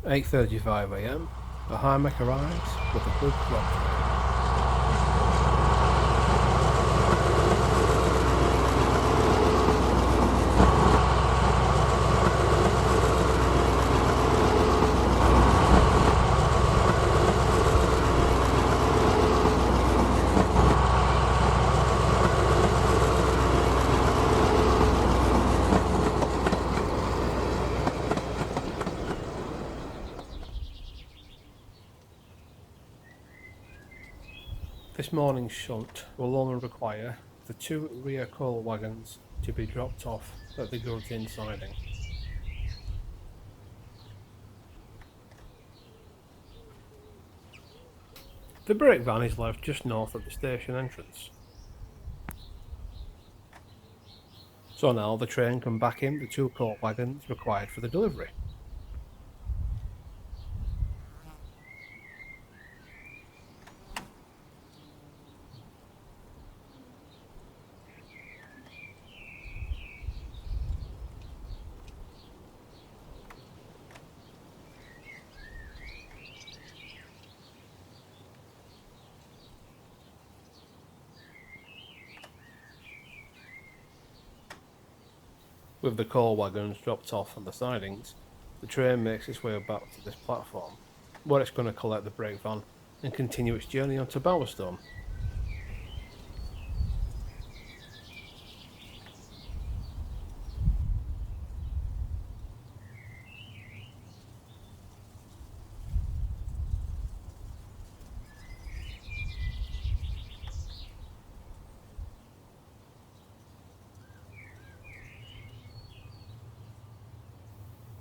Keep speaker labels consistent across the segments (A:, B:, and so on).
A: 8:35 AM, the Hymek arrives with a good clock. This morning's shunt will only require the 2 rear coal wagons to be dropped off at the goods in siding. The brake van is left just north of the station entrance. So now the train can back in the 2 coal wagons required for the delivery. With the coal wagons dropped off on the sidings, the train makes its way back to this platform, where it's going to collect the brake van and continue its journey on to Bowerstone.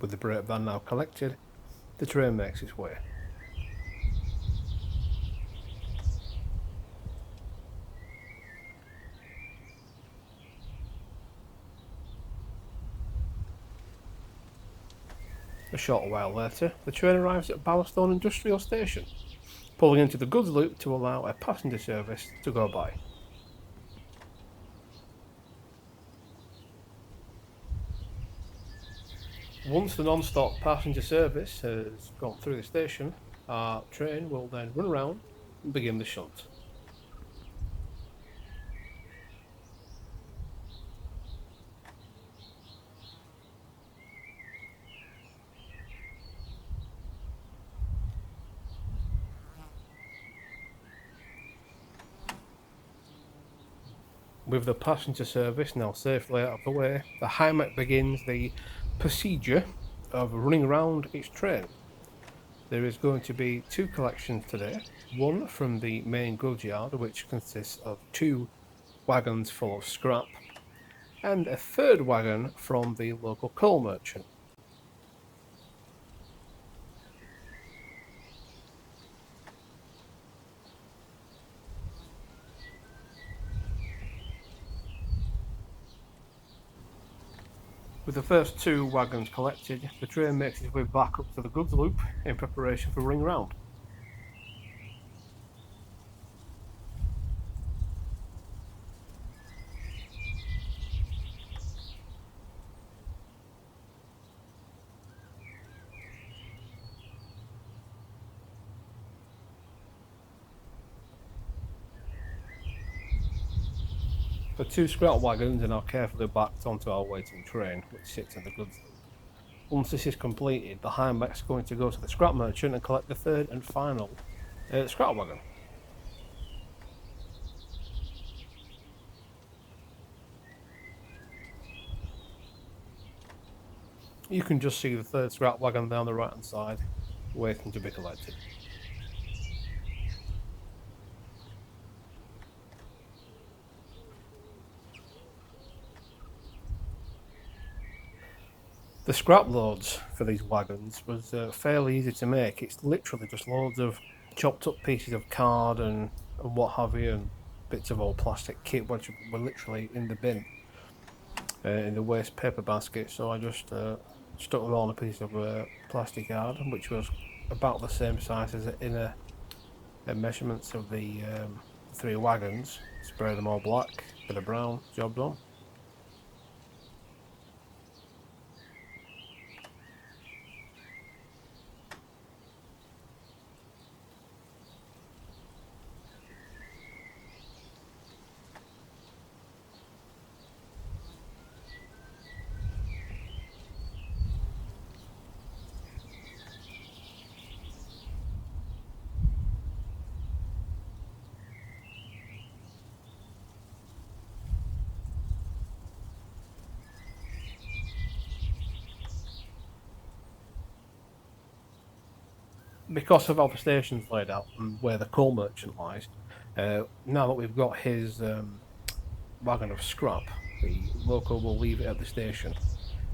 A: With the brake van now collected, the train makes its way. A short while later, the train arrives at Bowerstone Industrial Station, pulling into the goods loop to allow a passenger service to go by. Once the non-stop passenger service has gone through the station, our train will then run around and begin the shunt. With the passenger service now safely out of the way, the Hymek begins the procedure of running around its train. There is going to be 2 collections today, one from the main goods yard, which consists of 2 wagons full of scrap, and a 3rd wagon from the local coal merchant. With the first 2 wagons collected, the train makes its way back up to the goods loop in preparation for running round. The 2 scrap wagons are now carefully backed onto our waiting train, which sits in the goods loop. Once this is completed, the Hymek's going to go to the scrap merchant and collect the 3rd and final scrap wagon. You can just see the 3rd scrap wagon there on the right hand side, waiting to be collected. The scrap loads for these wagons was fairly easy to make. It's literally just loads of chopped up pieces of card and what have you, and bits of old plastic kit which were literally in the bin, in the waste paper basket. So I just stuck them on a piece of plastic card, which was about the same size as the inner measurements of the 3 wagons. Spray them all black, bit of brown, job done. because of how the station's laid out and where the coal merchant lies, now that we've got his wagon of scrap, the loco will leave it at the station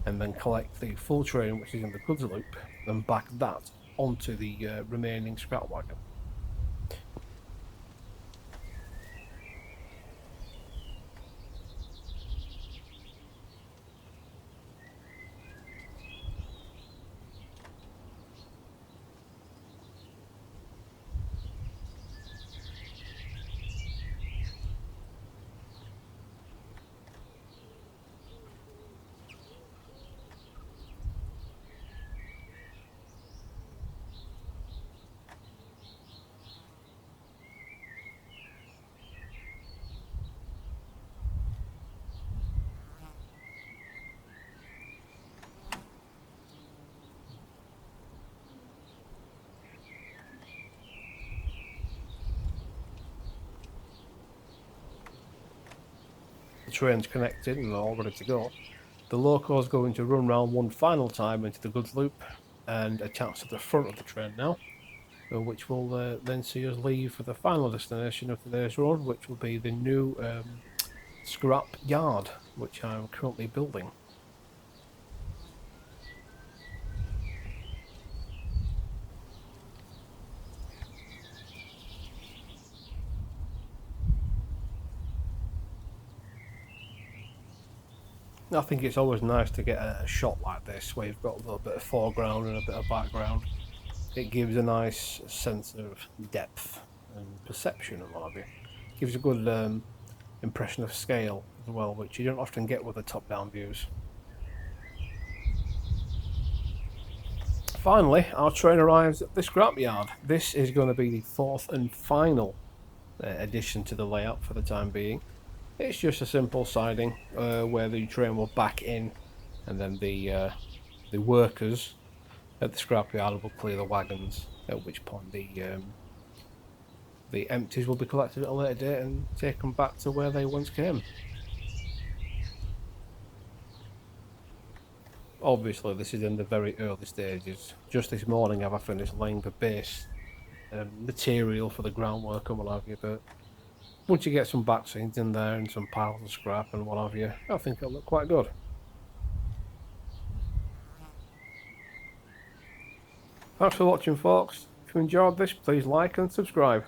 A: and then collect the full train, which is in the goods loop, and back that onto the remaining scrap wagon. The train's connected and all ready to go. The loco is going to run round one final time into the goods loop and attach to the front of the train now, which will then see us leave for the final destination of today's run, which will be the new scrap yard, which I'm currently building. I think it's always nice to get a shot like this where you've got a little bit of foreground and a bit of background. It gives a nice sense of depth and perception and what have you. It gives a good impression of scale as well, which you don't often get with the top-down views. Finally, our train arrives at the scrapyard. This is going to be the fourth and final addition to the layout for the time being. It's just a simple siding where the train will back in, and then the workers at the scrapyard will clear the wagons. At which point the empties will be collected at a later date and taken back to where they once came. Obviously, this is in the very early stages. Just this morning, I've finished laying the base material for the groundwork and what have you, but once you get some backscenes in there and some piles of scrap and what have you, I think it'll look quite good. Thanks for watching, folks. If you enjoyed this, please like and subscribe.